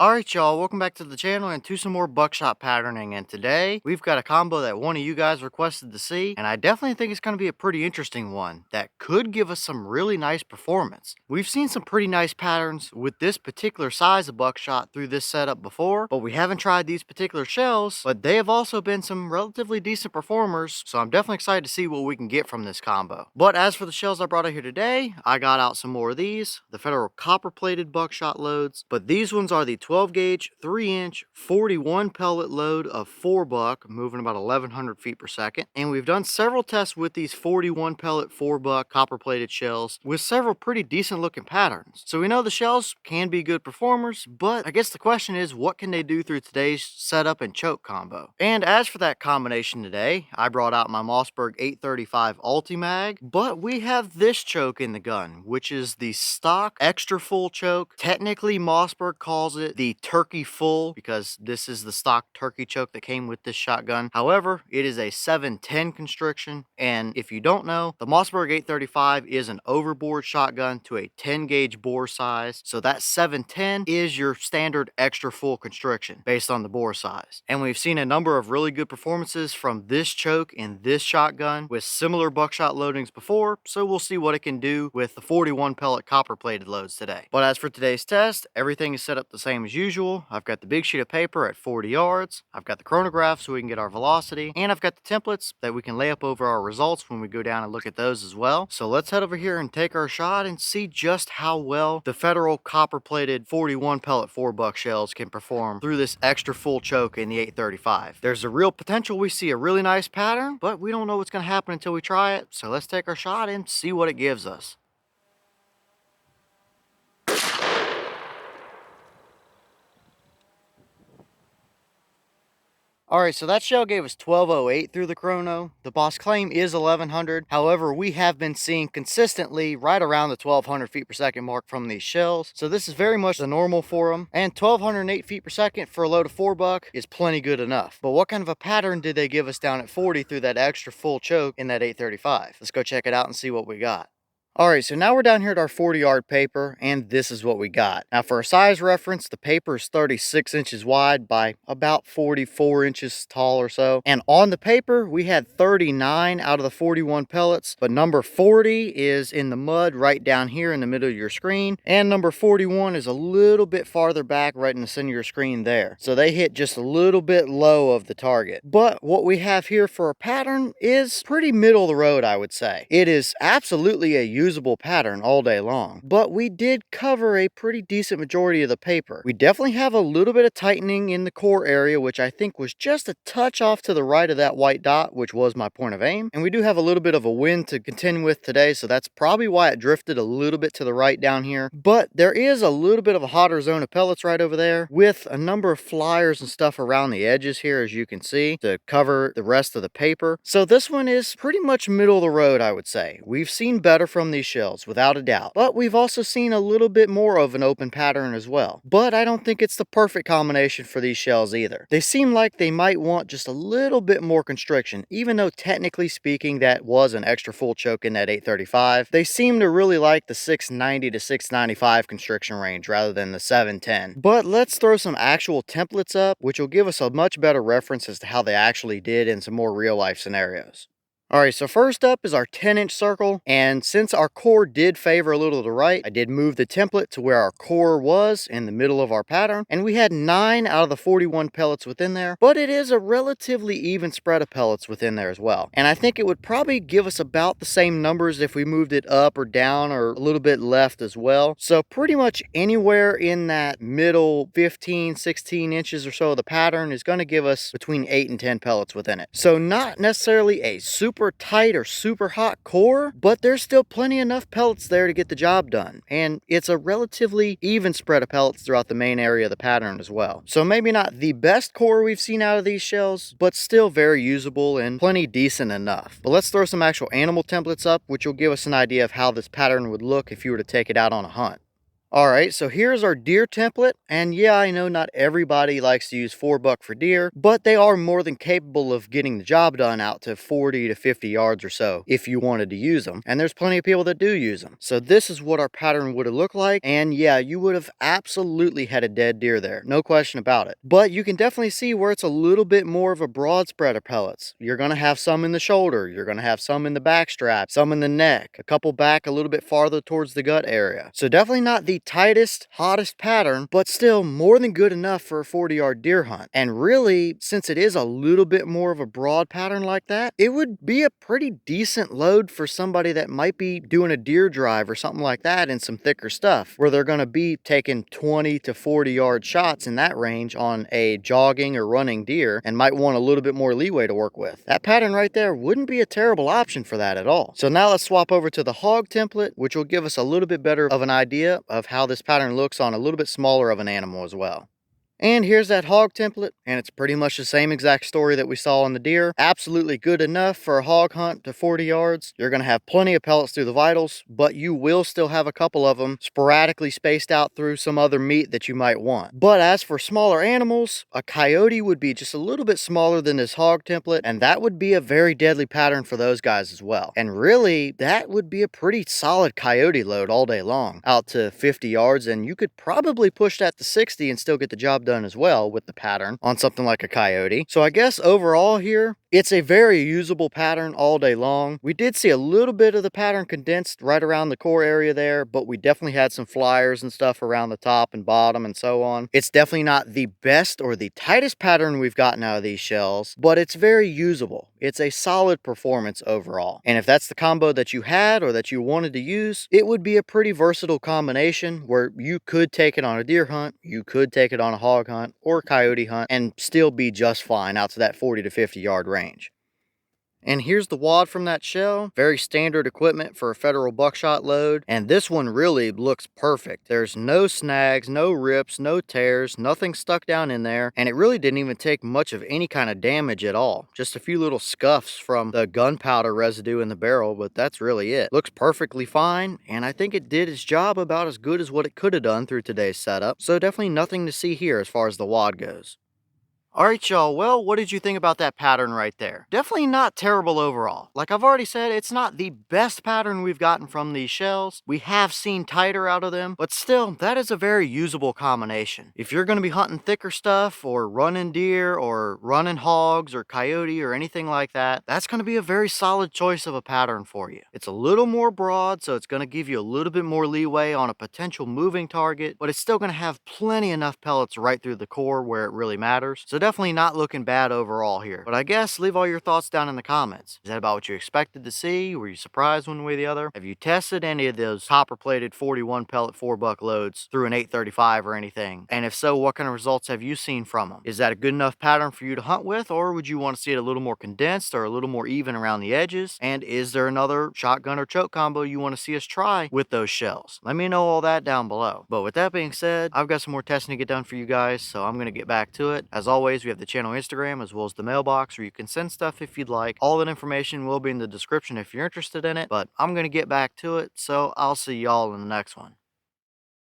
Alright y'all, welcome back to the channel and to some more buckshot patterning, and today we've got a combo that one of you guys requested to see, and I definitely think it's going to be a pretty interesting one that could give us some really nice performance. We've seen some pretty nice patterns with this particular size of buckshot through this setup before, but we haven't tried these particular shells, but they have also been some relatively decent performers, so I'm definitely excited to see what we can get from this combo. But as for the shells I brought out here today, I got out some more of these, the Federal copper plated buckshot loads, but these ones are the 12 gauge, 3-inch, 41 pellet load of 4 buck, moving about 1100 feet per second. And we've done several tests with these 41 pellet 4 buck copper plated shells with several pretty decent looking patterns. So we know the shells can be good performers, but I guess the question is, what can they do through today's setup and choke combo? And as for that combination today, I brought out my Mossberg 835 Ulti-Mag, but we have this choke in the gun, which is the stock extra full choke. Technically, Mossberg calls it the turkey full because this is the stock turkey choke that came with this shotgun. However, it is a 710 constriction, and if you don't know, the Mossberg 835 is an overboard shotgun to a 10 gauge bore size, so that 710 is your standard extra full constriction based on the bore size. And we've seen a number of really good performances from this choke in this shotgun with similar buckshot loadings before, so we'll see what it can do with the 41 pellet copper plated loads today. But as for today's test, everything is set up the same as usual. I've got the big sheet of paper at 40 yards, I've got the chronograph so we can get our velocity, and I've got the templates that we can lay up over our results when we go down and look at those as well. So let's head over here and take our shot and see just how well the Federal copper plated 41 pellet 4 buck shells can perform through this extra full choke in the 835. There's a real potential we see a really nice pattern, but we don't know what's going to happen until we try it. So let's take our shot and see what it gives us. Alright, so that shell gave us 1208 through the chrono. The boss claim is 1100. However, we have been seeing consistently right around the 1200 feet per second mark from these shells. So this is very much the normal for them. And 1208 feet per second for a load of 4 buck is plenty good enough. But what kind of a pattern did they give us down at 40 through that extra full choke in that 835? Let's go check it out and see what we got. Alright, so now we're down here at our 40-yard paper, and this is what we got. Now for a size reference, the paper is 36 inches wide by about 44 inches tall or so. And on the paper, we had 39 out of the 41 pellets, but number 40 is in the mud right down here in the middle of your screen, and number 41 is a little bit farther back right in the center of your screen there. So they hit just a little bit low of the target. But what we have here for a pattern is pretty middle of the road, I would say. It is absolutely a usable pattern all day long, but we did cover a pretty decent majority of the paper. We definitely have a little bit of tightening in the core area, which I think was just a touch off to the right of that white dot, which was my point of aim. And we do have a little bit of a wind to contend with today, so that's probably why it drifted a little bit to the right down here. But there is a little bit of a hotter zone of pellets right over there with a number of flyers and stuff around the edges here, as you can see, to cover the rest of the paper. So this one is pretty much middle of the road, I would say. We've seen better from these shells without a doubt, but we've also seen a little bit more of an open pattern as well. But I don't think it's the perfect combination for these shells either. They seem like they might want just a little bit more constriction, even though technically speaking that was an extra full choke in that 835. They seem to really like the 690 to 695 constriction range rather than the 710. But let's throw some actual templates up, which will give us a much better reference as to how they actually did in some more real life scenarios. Alright, so first up is our 10-inch circle, and since our core did favor a little to the right, I did move the template to where our core was in the middle of our pattern, and we had 9 out of the 41 pellets within there, but it is a relatively even spread of pellets within there as well. And I think it would probably give us about the same numbers if we moved it up or down or a little bit left as well. So pretty much anywhere in that middle 15, 16 inches or so of the pattern is going to give us between 8 and 10 pellets within it. So not necessarily a super tight or super hot core, but there's still plenty enough pellets there to get the job done. And it's a relatively even spread of pellets throughout the main area of the pattern as well. So maybe not the best core we've seen out of these shells, but still very usable and plenty decent enough. But let's throw some actual animal templates up, which will give us an idea of how this pattern would look if you were to take it out on a hunt. All right, so here's our deer template. And yeah, I know not everybody likes to use 4-buck for deer, but they are more than capable of getting the job done out to 40 to 50 yards or so if you wanted to use them. And there's plenty of people that do use them. So this is what our pattern would have looked like. And yeah, you would have absolutely had a dead deer there. No question about it. But you can definitely see where it's a little bit more of a broad spread of pellets. You're going to have some in the shoulder. You're going to have some in the back strap, some in the neck, a couple back a little bit farther towards the gut area. So definitely not the tightest, hottest pattern, but still more than good enough for a 40-yard deer hunt. And really, since it is a little bit more of a broad pattern like that, it would be a pretty decent load for somebody that might be doing a deer drive or something like that in some thicker stuff, where they're going to be taking 20 to 40-yard shots in that range on a jogging or running deer and might want a little bit more leeway to work with. That pattern right there wouldn't be a terrible option for that at all. So now let's swap over to the hog template, which will give us a little bit better of an idea of how this pattern looks on a little bit smaller of an animal as well. And here's that hog template, and it's pretty much the same exact story that we saw on the deer. Absolutely good enough for a hog hunt to 40 yards. You're going to have plenty of pellets through the vitals, but you will still have a couple of them sporadically spaced out through some other meat that you might want. But as for smaller animals, a coyote would be just a little bit smaller than this hog template, and that would be a very deadly pattern for those guys as well. And really, that would be a pretty solid coyote load all day long, out to 50 yards, and you could probably push that to 60 and still get the job done as well with the pattern on something like a coyote. So I guess overall here, it's a very usable pattern all day long. We did see a little bit of the pattern condensed right around the core area there, but we definitely had some flyers and stuff around the top and bottom and so on. It's definitely not the best or the tightest pattern we've gotten out of these shells, but it's very usable. It's a solid performance overall. And if that's the combo that you had or that you wanted to use, it would be a pretty versatile combination where you could take it on a deer hunt, you could take it on a hog hunt or coyote hunt and still be just fine out to that 40 to 50 yard range. And here's the wad from that shell. Very standard equipment for a federal buckshot load. And this one really looks perfect. There's no snags, no rips, no tears, nothing stuck down in there. And it really didn't even take much of any kind of damage at all. Just a few little scuffs from the gunpowder residue in the barrel, but that's really it. Looks perfectly fine. And I think it did its job about as good as what it could have done through today's setup. So definitely nothing to see here as far as the wad goes. Alright y'all, well, what did you think about that pattern right there? Definitely not terrible overall. Like I've already said, it's not the best pattern we've gotten from these shells. We have seen tighter out of them, but still, that is a very usable combination. If you're going to be hunting thicker stuff, or running deer, or running hogs, or coyote, or anything like that, that's going to be a very solid choice of a pattern for you. It's a little more broad, so it's going to give you a little bit more leeway on a potential moving target, but it's still going to have plenty enough pellets right through the core where it really matters. So definitely not looking bad overall here. But I guess leave all your thoughts down in the comments. Is that about what you expected to see? Were you surprised one way or the other? Have you tested any of those copper-plated 41 pellet 4-buck loads through an 835 or anything? And if so, what kind of results have you seen from them? Is that a good enough pattern for you to hunt with, or would you want to see it a little more condensed or a little more even around the edges? And is there another shotgun or choke combo you want to see us try with those shells? Let me know all that down below. But with that being said, I've got some more testing to get done for you guys, so I'm going to get back to it. As always, we have the channel Instagram as well as the mailbox where you can send stuff if you'd like. All that information will be in the description if you're interested in it, but I'm going to get back to it, so I'll see y'all in the next one.